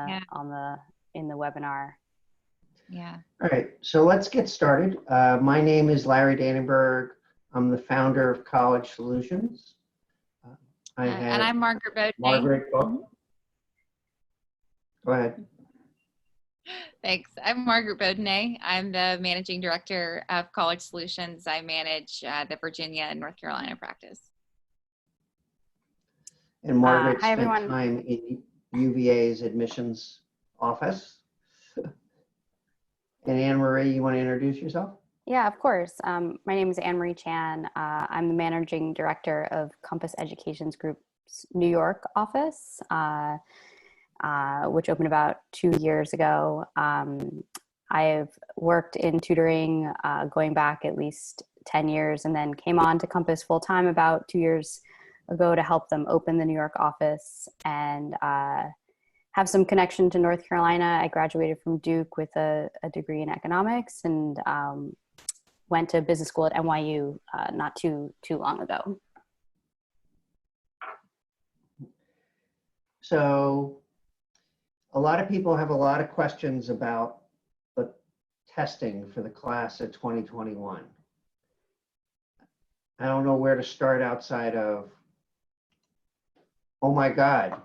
Yeah. in the webinar. Yeah. All right, so let's get started. My name is Larry Dannenberg. I'm the founder of College Solutions. And I'm Margaret Bodney. Margaret, go ahead. Thanks. I'm Margaret Bodney. I'm the managing director of College Solutions. I manage the Virginia and North Carolina practice. And Margaret hi, spent everyone. time in UVA's admissions office. And Anne Marie, you want to introduce yourself? Yeah, of course. My name is Anne Marie Chan. I'm the managing director of Compass Education's Group's New York office, which opened about 2 years ago. I've worked in tutoring going back at least 10 years, and then came on to Compass full time about 2 years ago to help them open the New York office, and have some connection to North Carolina. I graduated from Duke with a degree in economics, and went to business school at NYU not too long ago. So a lot of people have a lot of questions about the testing for the class of 2021. I don't know where to start outside of, oh my God.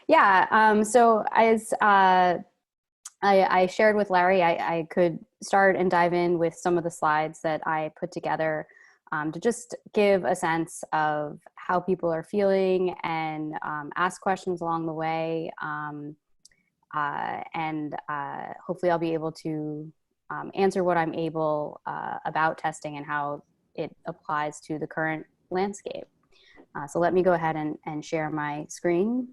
Yeah, so as I shared with Larry, I could start and dive in with some of the slides that I put together to just give a sense of how people are feeling, and ask questions along the way. And hopefully I'll be able to answer what I'm able about testing and how it applies to the current landscape. So let me go ahead and share my screen.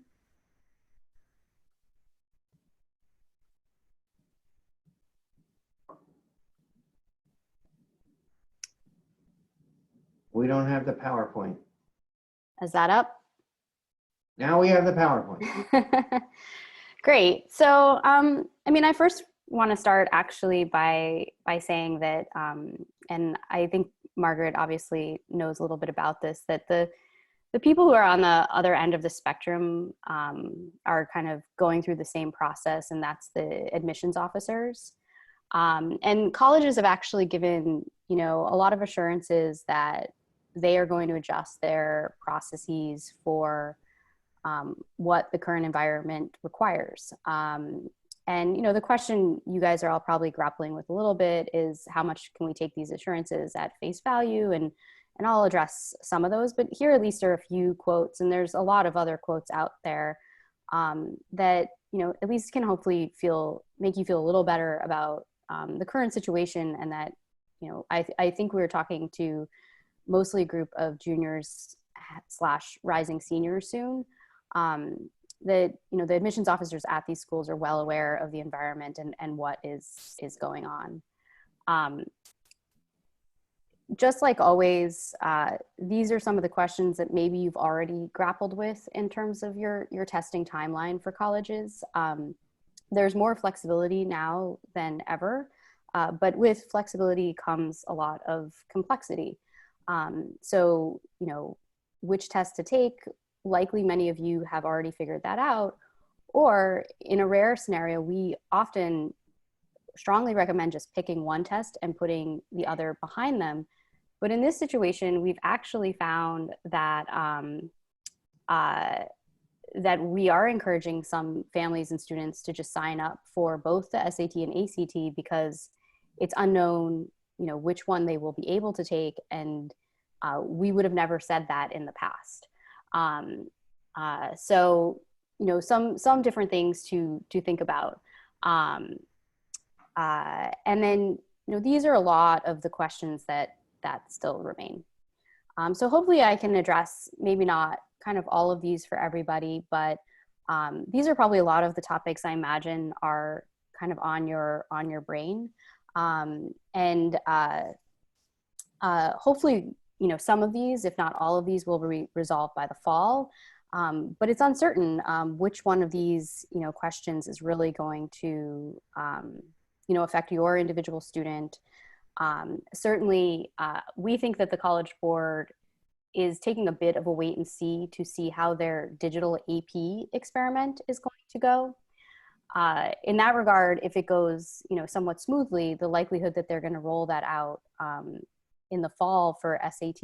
We don't have the PowerPoint. Is that up? Now we have the PowerPoint. Great. So, I mean, I first want to start actually by saying that, and I think Margaret obviously knows a little bit about this, that the people who are on the other end of the spectrum are kind of going through the same process, and that's the admissions officers. And colleges have actually given, a lot of assurances that they are going to adjust their processes for what the current environment requires. And, the question you guys are all probably grappling with a little bit is, how much can we take these assurances at face value? And I'll address some of those, but here at least are a few quotes, and there's a lot of other quotes out there that, at least can hopefully make you feel a little better about the current situation. And that, I think we were talking to mostly a group of juniors / rising seniors soon, that, the admissions officers at these schools are well aware of the environment and what is going on. Just like always, these are some of the questions that maybe you've already grappled with in terms of your testing timeline for colleges. There's more flexibility now than ever, but with flexibility comes a lot of complexity. So, which test to take, likely many of you have already figured that out, or in a rare scenario, we often strongly recommend just picking one test and putting the other behind them. But in this situation, we've actually found that that we are encouraging some families and students to just sign up for both the SAT and ACT, because it's unknown, which one they will be able to take, and we would have never said that in the past. So, some different things to think about. And then, these are a lot of the questions that still remain. So hopefully I can address, maybe not kind of all of these for everybody, but these are probably a lot of the topics I imagine are kind of on your brain. And hopefully, some of these, if not all of these, will be resolved by the fall. But it's uncertain which one of these, questions is really going to, affect your individual student. Certainly, we think that the College Board is taking a bit of a wait and see how their digital AP experiment is going to go. In that regard, if it goes, somewhat smoothly, the likelihood that they're going to roll that out in the fall for SAT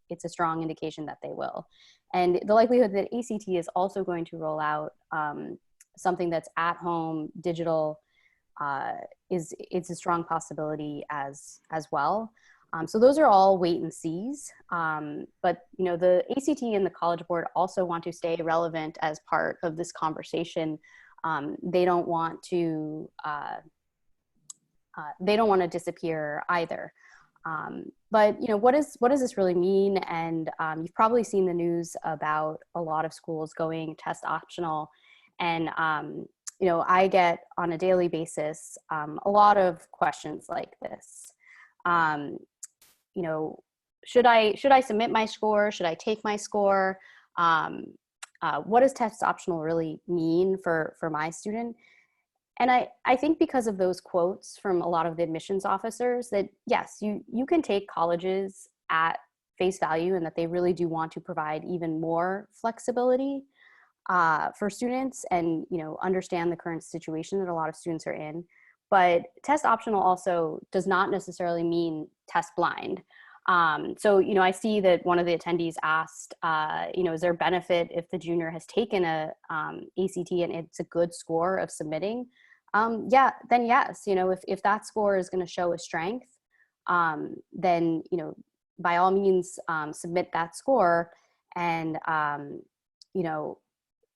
it's a strong indication that they will. And the likelihood that ACT is also going to roll out something that's at home digital it's a strong possibility as well. So those are all wait and sees. But the ACT and the College Board also want to stay relevant as part of this conversation. They don't want to disappear either. But what does this really mean? And you've probably seen the news about a lot of schools going test optional, and I get on a daily basis a lot of questions like this. Should I submit my score? Should I take my score? What does test optional really mean for my student? And I think because of those quotes from a lot of the admissions officers that yes, you can take colleges at face value and that they really do want to provide even more flexibility for students and understand the current situation that a lot of students are in. But test optional also does not necessarily mean test blind. So I see that one of the attendees asked, is there a benefit if the junior has taken a ACT and it's a good score of submitting? Then yes, if that score is going to show a strength, then by all means submit that score. And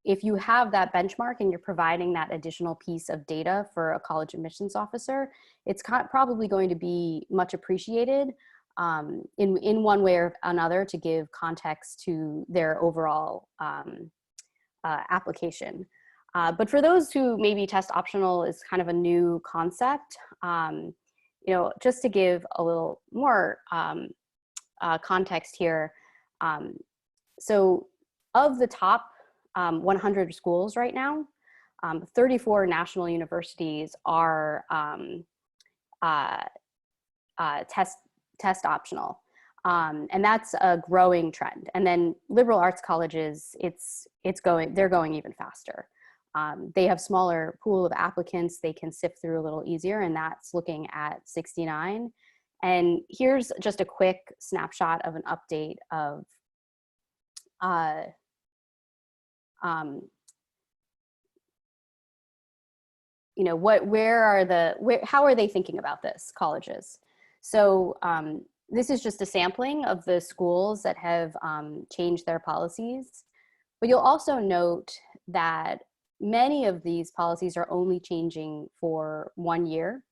if you have that benchmark and you're providing that additional piece of data for a college admissions officer, it's probably going to be much appreciated in one way or another to give context to their overall application. But for those who maybe test optional is kind of a new concept, just to give a little more context here. So of the top 100 schools right now, 34 national universities are test optional. And that's a growing trend. And then liberal arts colleges, they're going even faster. They have smaller pool of applicants they can sift through a little easier, and that's looking at 69. And here's just a quick snapshot of an update of how are they thinking about this, colleges? So this is just a sampling of the schools that have changed their policies. But you'll also note that many of these policies are only changing for 1 year,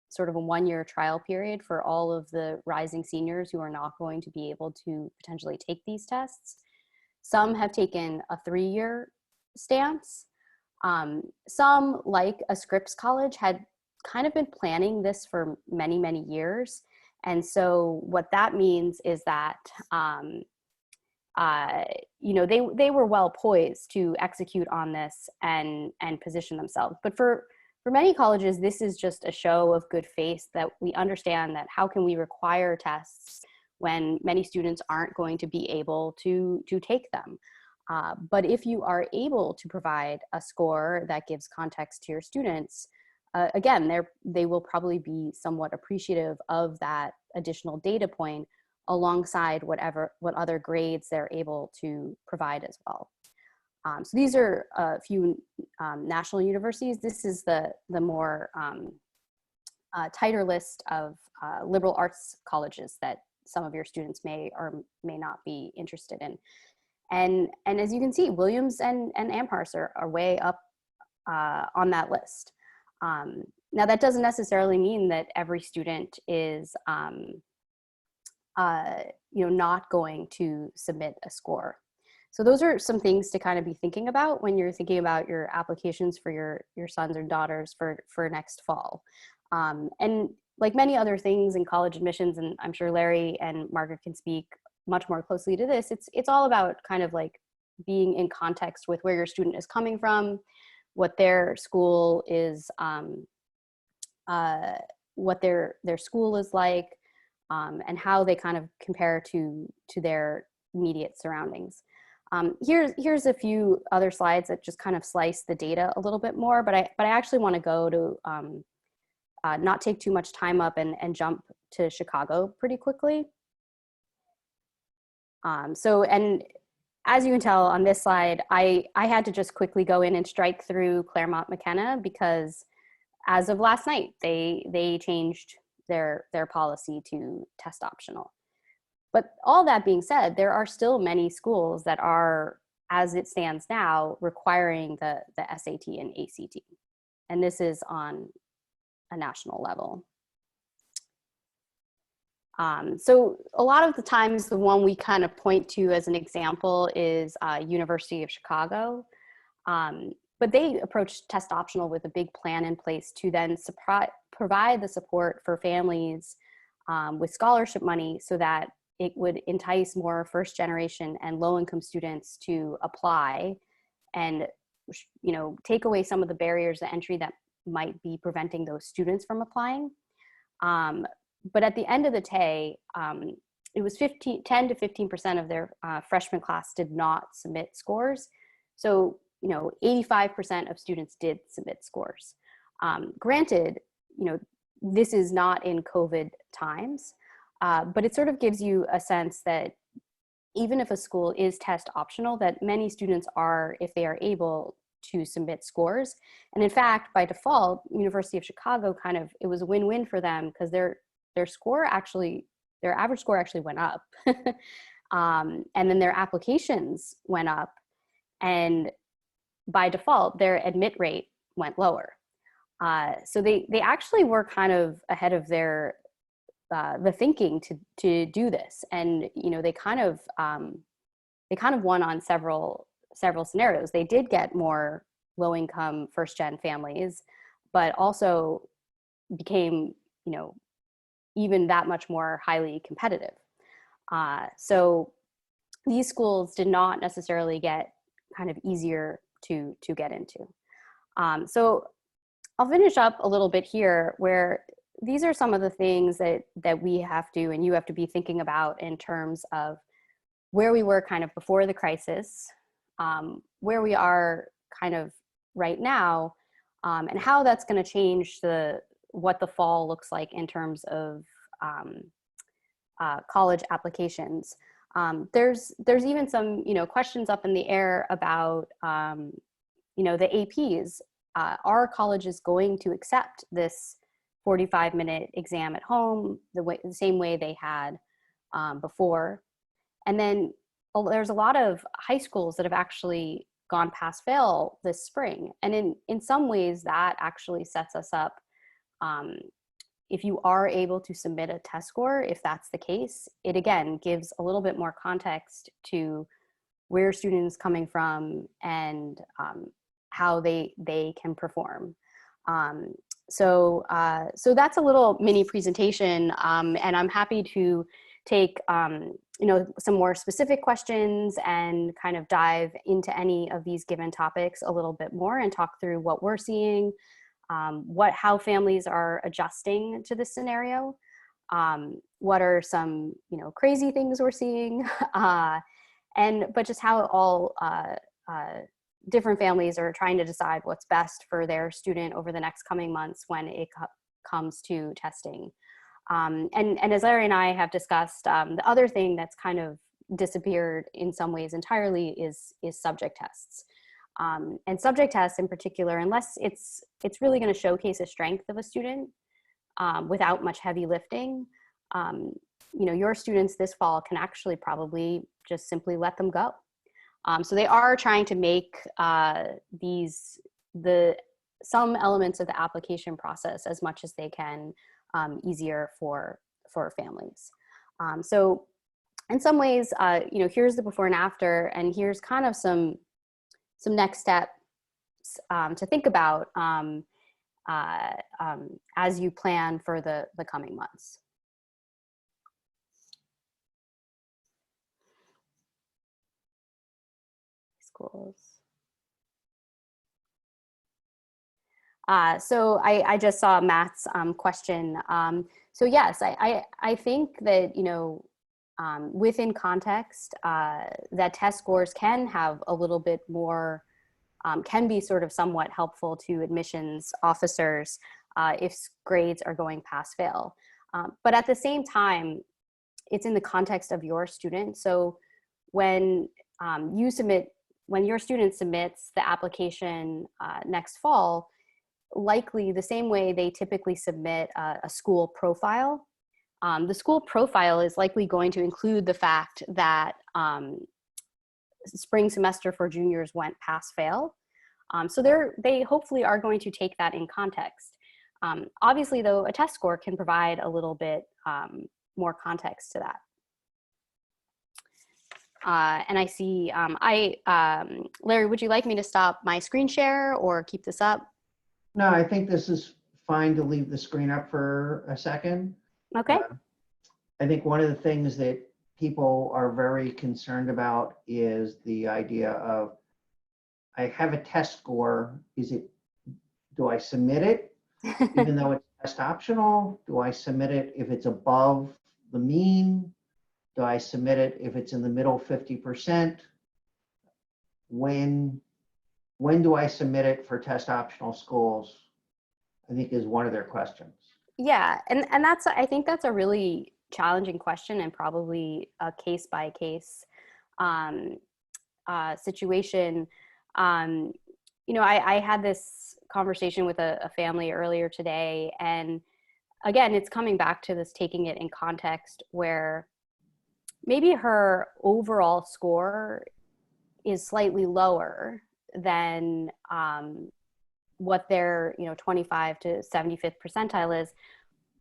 sort of a 1-year trial period for all of the rising seniors who are not going to be able to potentially take these tests. Some have taken a 3-year stance. Some, like a Scripps College, had kind of been planning this for many, many years. And so what that means is that they were well poised to execute on this and position themselves. But for many colleges, this is just a show of good faith that we understand that how can we require tests when many students aren't going to be able to take them. But if you are able to provide a score that gives context to your students, again, they will probably be somewhat appreciative of that additional data point alongside what other grades they're able to provide as well. So these are a few national universities. This is the more tighter list of liberal arts colleges that some of your students may or may not be interested in. And as you can see, Williams and Amherst are way up on that list. Now that doesn't necessarily mean that every student is not going to submit a score. So those are some things to kind of be thinking about when you're thinking about your applications for your sons or daughters for next fall. And like many other things in college admissions, and I'm sure Larry and Margaret can speak much more closely to this, it's all about kind of like being in context with where your student is coming from, what their school is, what their school is like, and how they kind of compare to their immediate surroundings. Here's a few other slides that just kind of slice the data a little bit more, but I actually want to go to not take too much time up and jump to Chicago pretty quickly. And as you can tell on this slide, I had to just quickly go in and strike through Claremont McKenna because as of last night, they changed their policy to test optional. But all that being said, there are still many schools that are, as it stands now, requiring the SAT and ACT. And this is on a national level. So a lot of the times, the one we kind of point to as an example is University of Chicago. But they approached test optional with a big plan in place to then provide the support for families with scholarship money so that it would entice more first generation and low income students to apply and, you know, take away some of the barriers to entry that might be preventing those students from applying. But at the end of the day, it was 10 to 15% of their freshman class did not submit scores. So, you know, 85% of students did submit scores. Granted, you know, this is not in COVID times, but it sort of gives you a sense that even if a school is test optional, that many students are, if they are able, to submit scores. And in fact, by default, University of Chicago it was a win-win for them because their average score actually went up. And then their applications went up, and by default, their admit rate went lower. So they actually were kind of ahead of their the thinking to do this, and you know they kind of won on several scenarios. They did get more low-income first-gen families, but also became, you know, even that much more highly competitive. So these schools did not necessarily get kind of easier to get into. So I'll finish up a little bit here where these are some of the things that we have to, and you have to be thinking about in terms of where we were kind of before the crisis, where we are kind of right now, and how that's going to change what the fall looks like in terms of college applications. There's even some, you know, questions up in the air about, you know, the APs. Are colleges going to accept this 45-minute exam at home the same way they had before? And then there's a lot of high schools that have actually gone past fail this spring. And in some ways that actually sets us up, if you are able to submit a test score, if that's the case, it again gives a little bit more context to where students coming from and how they can perform. So that's a little mini presentation, and I'm happy to take you know, some more specific questions and kind of dive into any of these given topics a little bit more and talk through what we're seeing, how families are adjusting to this scenario, what are some, you know, crazy things we're seeing, but just how all different families are trying to decide what's best for their student over the next coming months when it comes to testing. And as Larry and I have discussed, the other thing that's kind of disappeared in some ways entirely is subject tests. And subject tests in particular, unless it's really going to showcase a strength of a student without much heavy lifting, you know, your students this fall can actually probably just simply let them go. So they are trying to make some elements of the application process as much as they can easier for families. So in some ways, you know, here's the before and after, and here's kind of some next steps to think about as you plan for the coming months. Schools. So I just saw Matt's question. So yes, I think that, you know, within context, that test scores can have a little bit more, can be sort of somewhat helpful to admissions officers if grades are going pass fail. But at the same time, it's in the context of your student. So when when your student submits the application next fall, likely the same way they typically submit a school profile, the school profile is likely going to include the fact that spring semester for juniors went pass fail. So they hopefully are going to take that in context. Obviously, though, a test score can provide a little bit more context to that. And I see, Larry, would you like me to stop my screen share or keep this up? No, I think this is fine to leave the screen up for a second. Okay. I think one of the things that people are very concerned about is the idea of, I have a test score. Do I submit it even though it's test optional? Do I submit it if it's above the mean? Do I submit it if it's in the middle 50%? When do I submit it for test optional schools? I think is one of their questions. Yeah, and I think that's a really challenging question and probably a case by case situation. I had this conversation with a family earlier today, and again, it's coming back to this taking it in context where maybe her overall score is slightly lower than what their 25 to 75th percentile is,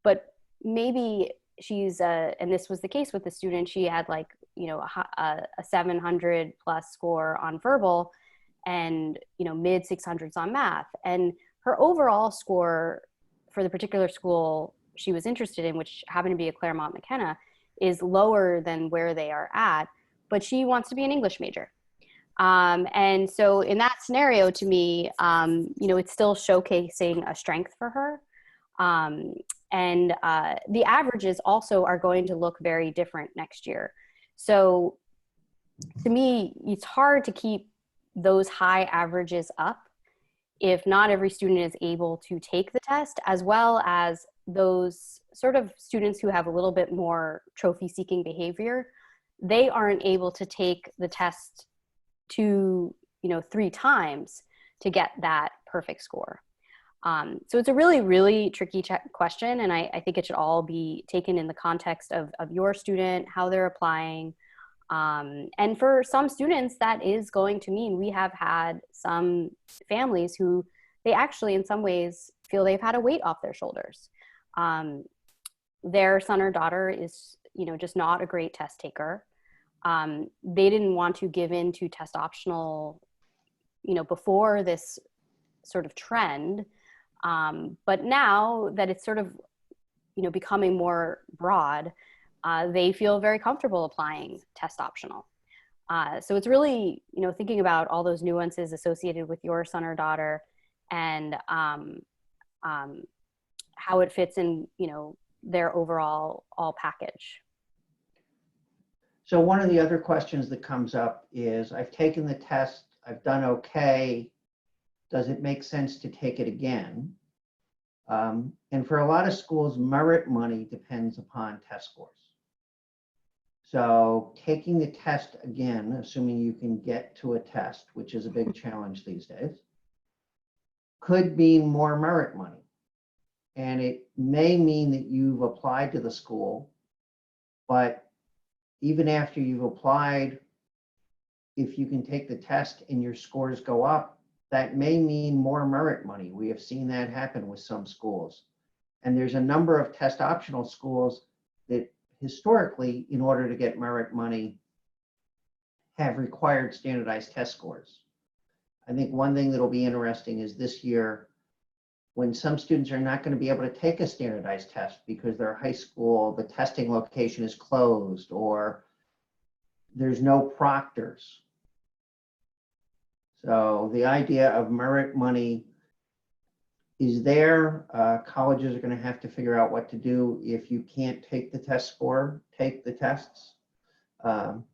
but maybe she's and this was the case with the student, she had like a 700 plus score on verbal and mid 600s on math, and her overall score for the particular school she was interested in, which happened to be a Claremont McKenna, is lower than where they are at, but she wants to be an English major. And so in that scenario, to me, it's still showcasing a strength for her. And the averages also are going to look very different next year. So to me, it's hard to keep those high averages up if not every student is able to take the test, as well as those sort of students who have a little bit more trophy-seeking behavior, they aren't able to take the test 3 times to get that perfect score. So it's a really, really tricky question, and I think it should all be taken in the context of your student, how they're applying. And for some students, that is going to mean we have had some families who they actually in some ways feel they've had a weight off their shoulders. Their son or daughter is, just not a great test taker. They didn't want to give in to test optional, before this sort of trend. But now that it's sort of, becoming more broad, they feel very comfortable applying test optional. So it's really, thinking about all those nuances associated with your son or daughter and how it fits in, their overall package. So one of the other questions that comes up is, I've taken the test, I've done okay. Does it make sense to take it again? And for a lot of schools, merit money depends upon test scores. So taking the test again, assuming you can get to a test, which is a big challenge these days, could mean more merit money. And it may mean that you've applied to the school, but even after you've applied, if you can take the test and your scores go up, that may mean more merit money. We have seen that happen with some schools. And there's a number of test optional schools that historically, in order to get merit money, have required standardized test scores. I think one thing that'll be interesting is this year, when some students are not going to be able to take a standardized test because their high school, the testing location is closed or there's no proctors. So the idea of merit money is there. Colleges are going to have to figure out what to do if you can't take the test score, take the tests. Um,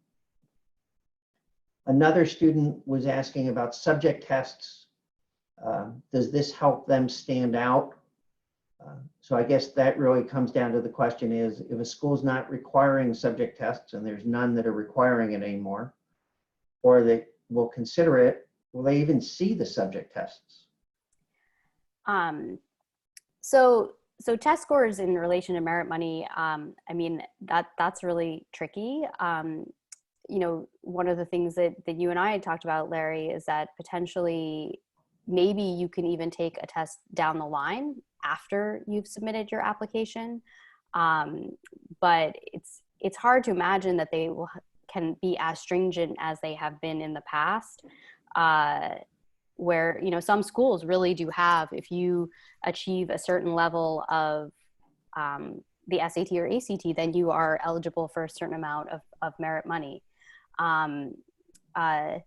Another student was asking about subject tests. Does this help them stand out? So I guess that really comes down to the question is, if a school's not requiring subject tests and there's none that are requiring it anymore, or they will consider it, will they even see the subject tests? So test scores in relation to merit money, I mean, that's really tricky. You know, one of the things that you and I had talked about, Larry, is that potentially maybe you can even take a test down the line after you've submitted your application. But it's hard to imagine that they can be as stringent as they have been in the past, where, you know, some schools really do have, if you achieve a certain level of the SAT or ACT, then you are eligible for a certain amount of merit money. I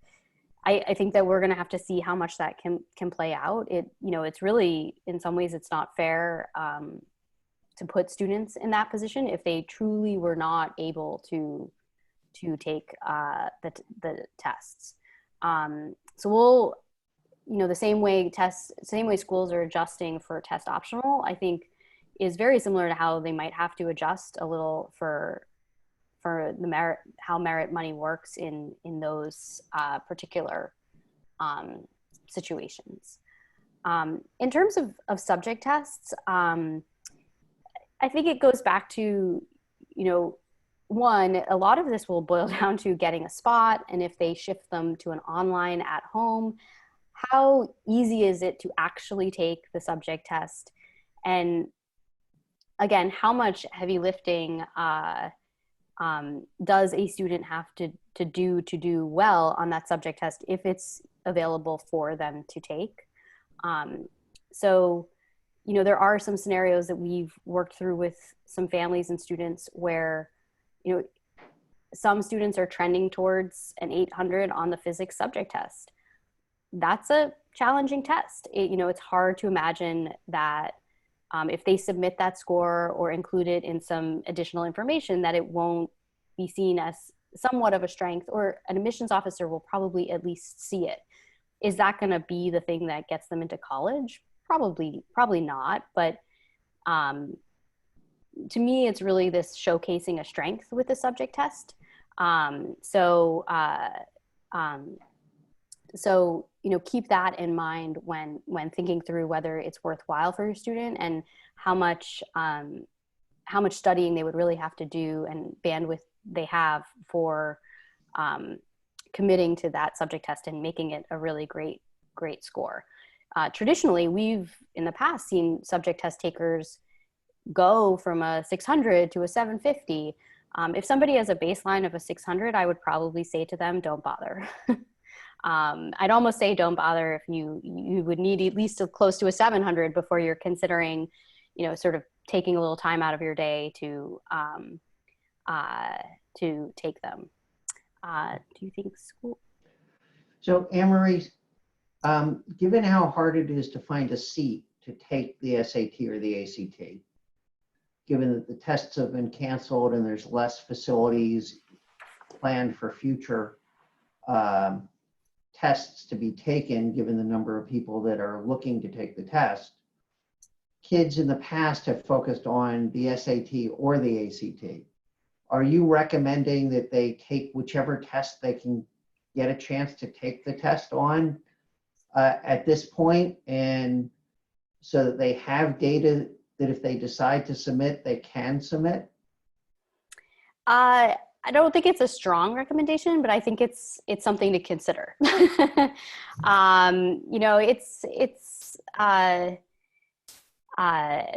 think that we're going to have to see how much that can play out. You know, it's really, in some ways, it's not fair to put students in that position if they truly were not able to take the tests. So we'll, you know, the same way schools are adjusting for test optional, I think is very similar to how they might have to adjust a little for the merit, how merit money works in those particular situations. In terms of subject tests, I think it goes back to, you know, one, a lot of this will boil down to getting a spot, and if they shift them to an online at home, how easy is it to actually take the subject test? And again, how much heavy lifting does a student have to do well on that subject test if it's available for them to take? So, you know, there are some scenarios that we've worked through with some families and students where, you know, some students are trending towards an 800 on the physics subject test. That's a challenging test. You know, it's hard to imagine that if they submit that score or include it in some additional information, that it won't be seen as somewhat of a strength, or an admissions officer will probably at least see it. Is that going to be the thing that gets them into college? Probably not. But to me, it's really this showcasing a strength with the subject test. So, you know, keep that in mind when thinking through whether it's worthwhile for your student, and how much studying they would really have to do and bandwidth they have for committing to that subject test and making it a really great score. Traditionally, we've in the past seen subject test takers go from a 600 to a 750. If somebody has a baseline of a 600, I would probably say to them, don't bother. I'd almost say don't bother if you would need at least close to a 700 before you're considering, you know, sort of taking a little time out of your day to take them. Do you think school? So Anne-Marie, given how hard it is to find a seat to take the SAT or the ACT, given that the tests have been canceled and there's less facilities planned for future tests to be taken, given the number of people that are looking to take the test, kids in the past have focused on the SAT or the ACT. Are you recommending that they take whichever test they can get a chance to take the test on at this point, and so that they have data that if they decide to submit, they can submit? I don't think it's a strong recommendation, but I think it's something to consider. You know,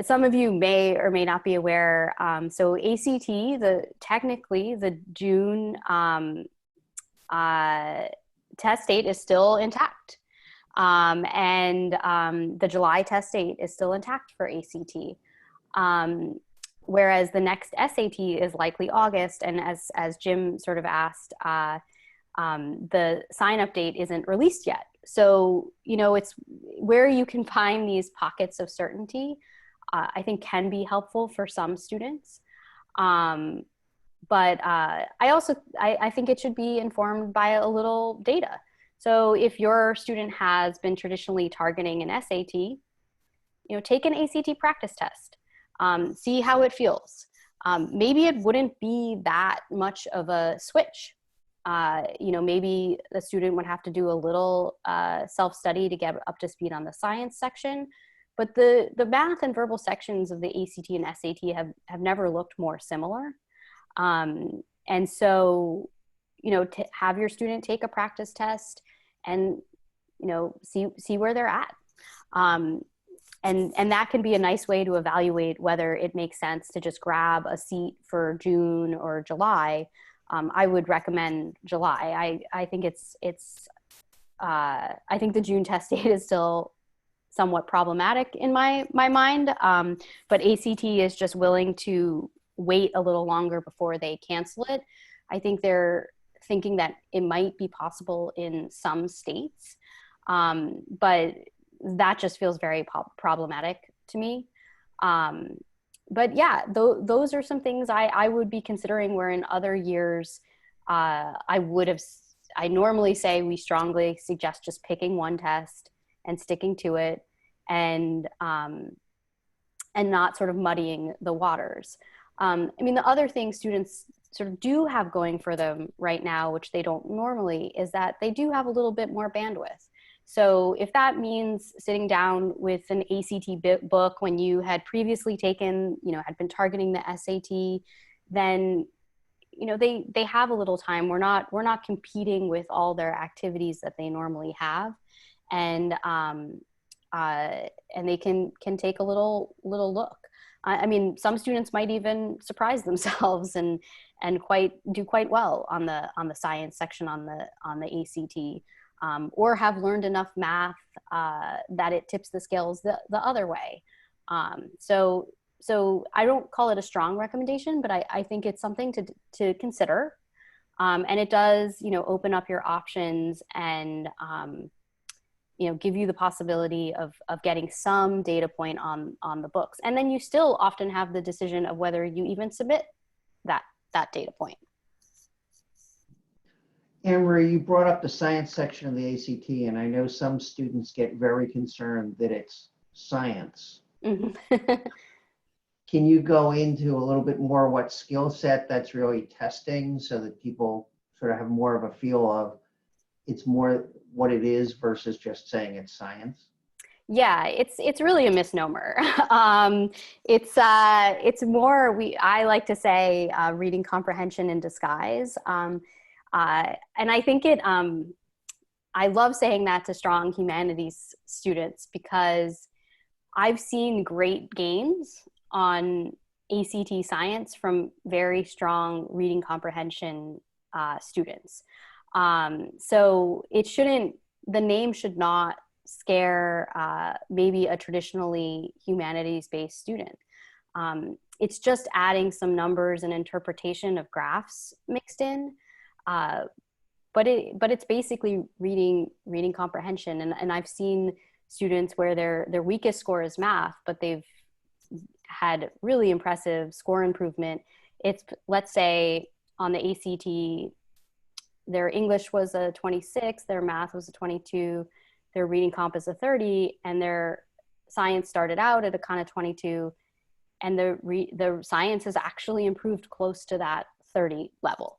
some of you may or may not be aware. So ACT, technically the June test date is still intact. And the July test date is still intact for ACT. Whereas the next SAT is likely August. And as Jim sort of asked, the sign-up date isn't released yet. So, you know, it's where you can find these pockets of certainty, I think can be helpful for some students. but I think it should be informed by a little data. So if your student has been traditionally targeting an SAT, take an ACT practice test, see how it feels. Maybe it wouldn't be that much of a switch. Maybe the student would have to do a little self-study to get up to speed on the science section, but the math and verbal sections of the ACT and SAT have never looked more similar. And so, to have your student take a practice test and, see where they're at. And that can be a nice way to evaluate whether it makes sense to just grab a seat for June or July. I would recommend July. I think I think the June test date is still somewhat problematic in my mind. But ACT is just willing to wait a little longer before they cancel it. I think they're thinking that it might be possible in some states, but that just feels very problematic to me. But yeah, those are some things I would be considering, where in other years, I normally say we strongly suggest just picking one test and sticking to it, and not sort of muddying the waters. The other thing students sort of do have going for them right now, which they don't normally, is that they do have a little bit more bandwidth. So if that means sitting down with an ACT book when you had previously taken, had been targeting the SAT, then, they have a little time. We're not competing with all their activities that they normally have. And they can take a little look. Some students might even surprise themselves and do quite well on the science section on the ACT. Or have learned enough math that it tips the scales the other way. So I don't call it a strong recommendation, but I think it's something to consider. And it does, open up your options and, give you the possibility of getting some data point on the books. And then you still often have the decision of whether you even submit that data point. Anne-Marie, you brought up the science section of the ACT, and I know some students get very concerned that it's science. Mm-hmm. Can you go into a little bit more what skill set that's really testing, so that people sort of have more of a feel of it's more what it is versus just saying it's science? Yeah, it's really a misnomer. It's more, I like to say, reading comprehension in disguise. And I think I love saying that to strong humanities students, because I've seen great gains on ACT science from very strong reading comprehension students. So the name should not scare maybe a traditionally humanities-based student. It's just adding some numbers and interpretation of graphs mixed in. But it's basically reading comprehension. And I've seen students where their weakest score is math, but they've had really impressive score improvement. It's, let's say, on the ACT, their English was a 26, their math was a 22, their reading comp is a 30, and their science started out at a kind of 22, and the science has actually improved close to that 30 level.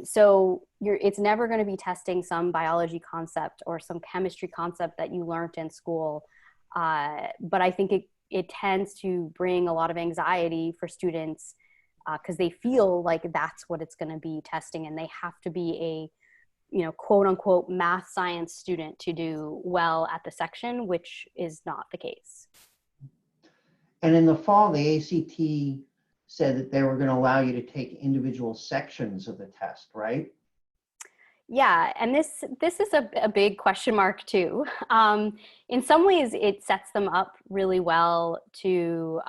So it's never going to be testing some biology concept or some chemistry concept that you learned in school. But I think it tends to bring a lot of anxiety for students because they feel like that's what it's going to be testing, and they have to be a, quote unquote math science student to do well at the section, which is not the case. And in the fall, the ACT said that they were going to allow you to take individual sections of the test, right? Yeah, and this is a big question mark too. In some ways, it sets them up really well to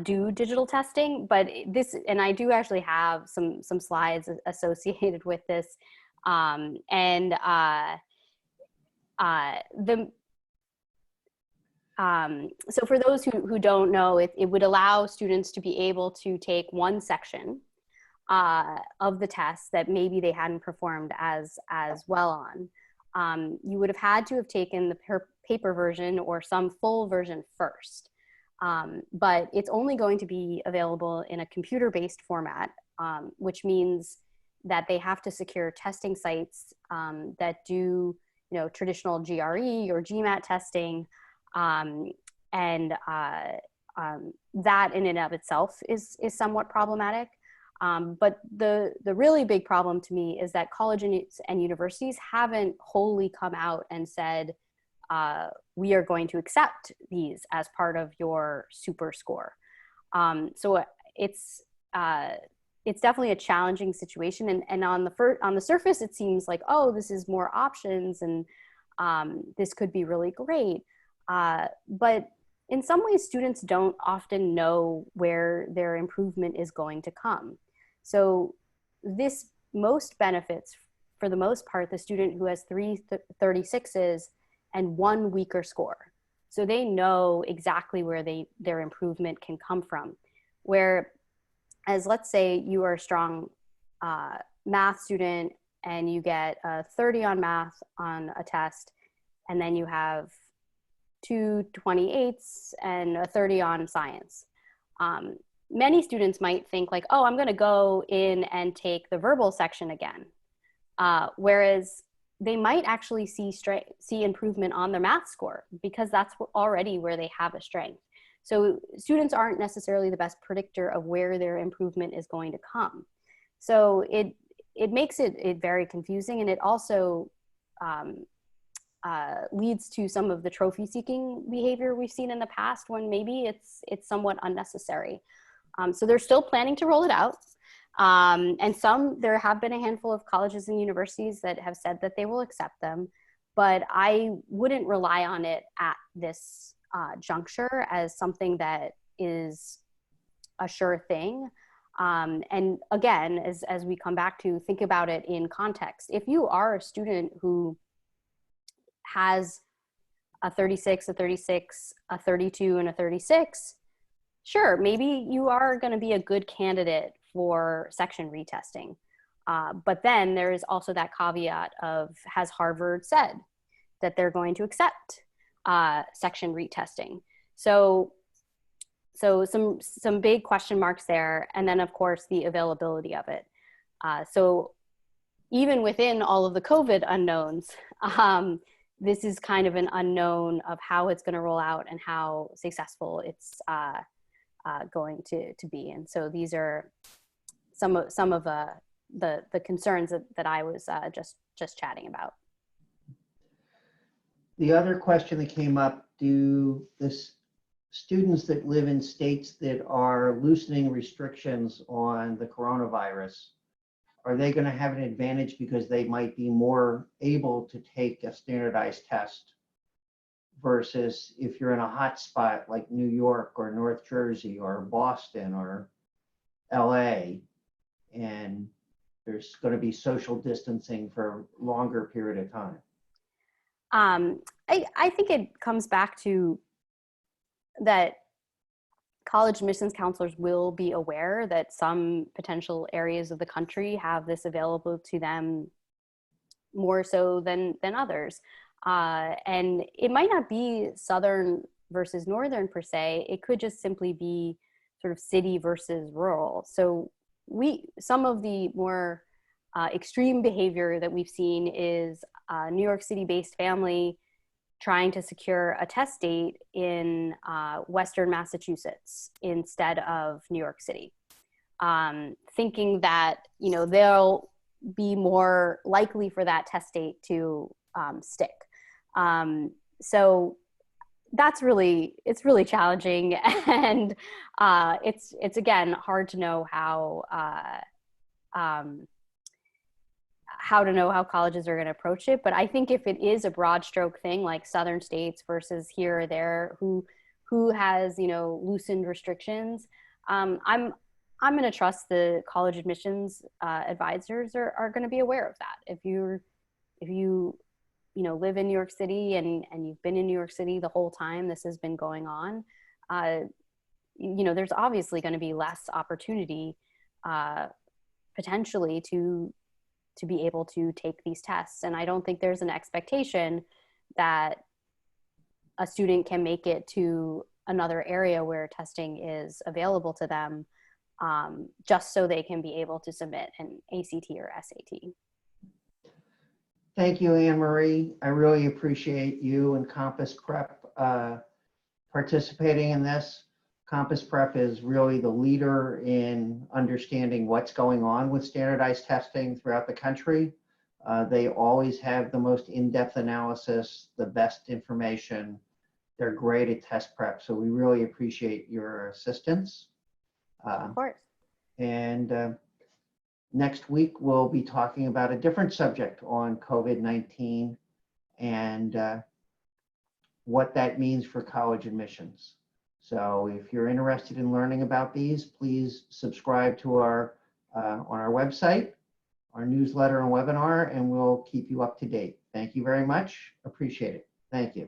do digital testing, but and I do actually have some slides associated with this, So for those who don't know, it would allow students to be able to take one section of the test that maybe they hadn't performed as well on. You would have had to have taken the paper version or some full version first. But it's only going to be available in a computer-based format, which means that they have to secure testing sites that do, traditional GRE or GMAT testing, and that in and of itself is somewhat problematic. But the really big problem to me is that colleges and universities haven't wholly come out and said, we are going to accept these as part of your super score. So it's definitely a challenging situation. And on the surface, it seems like, oh, this is more options and this could be really great. But in some ways, students don't often know where their improvement is going to come. So this most benefits, for the most part, the student who has 336s and one weaker score. So they know exactly where their improvement can come from. Whereas let's say you are a strong math student and you get a 30 on math on a test, and then you have 2 28s and a 30 on science. Many students might think like, oh, I'm gonna go in and take the verbal section again. Whereas they might actually see improvement on their math score because that's already where they have a strength. So students aren't necessarily the best predictor of where their improvement is going to come. So it makes it very confusing, and it also leads to some of the trophy-seeking behavior we've seen in the past when maybe it's somewhat unnecessary. So they're still planning to roll it out. And there have been a handful of colleges and universities that have said that they will accept them, but I wouldn't rely on it at this juncture as something that is a sure thing. And again, as we come back to think about it in context, if you are a student who has a 36, a 36, a 32, and a 36, sure, maybe you are going to be a good candidate for section retesting. But then there is also that caveat of, has Harvard said that they're going to accept section retesting? So some big question marks there. And then of course the availability of it. So even within all of the COVID unknowns, this is kind of an unknown of how it's going to roll out and how successful it's going to be. And so these are some of the concerns that I was just chatting about. The other question that came up, do this students that live in states that are loosening restrictions on the coronavirus, are they going to have an advantage because they might be more able to take a standardized test versus if you're in a hot spot like New York or North Jersey or Boston or LA, and there's going to be social distancing for a longer period of time? I think it comes back to that college admissions counselors will be aware that some potential areas of the country have this available to them more so than others. And it might not be Southern versus Northern per se. It could just simply be sort of city versus rural. So some of the more extreme behavior that we've seen is a New York City-based family trying to secure a test date in Western Massachusetts instead of New York City, thinking that they'll be more likely for that test date to stick. So it's really challenging, and it's again hard to know how to know how colleges are going to approach it. But I think if it is a broad stroke thing like Southern states versus here or there who has loosened restrictions, I'm going to trust the college admissions advisors are going to be aware of that. If you live in New York City and you've been in New York City the whole time this has been going on, there's obviously going to be less opportunity potentially to be able to take these tests. And I don't think there's an expectation that a student can make it to another area where testing is available to them just so they can be able to submit an ACT or SAT. Thank you, Anne Marie. I really appreciate you and Compass Prep participating in this. Compass Prep is really the leader in understanding what's going on with standardized testing throughout the country. They always have the most in-depth analysis, the best information. They're great at test prep, so we really appreciate your assistance. Of course. And next week, we'll be talking about a different subject on COVID-19 and what that means for college admissions. So if you're interested in learning about these, please subscribe to our on our website, our newsletter and webinar, and we'll keep you up to date. Thank you very much. Appreciate it. Thank you.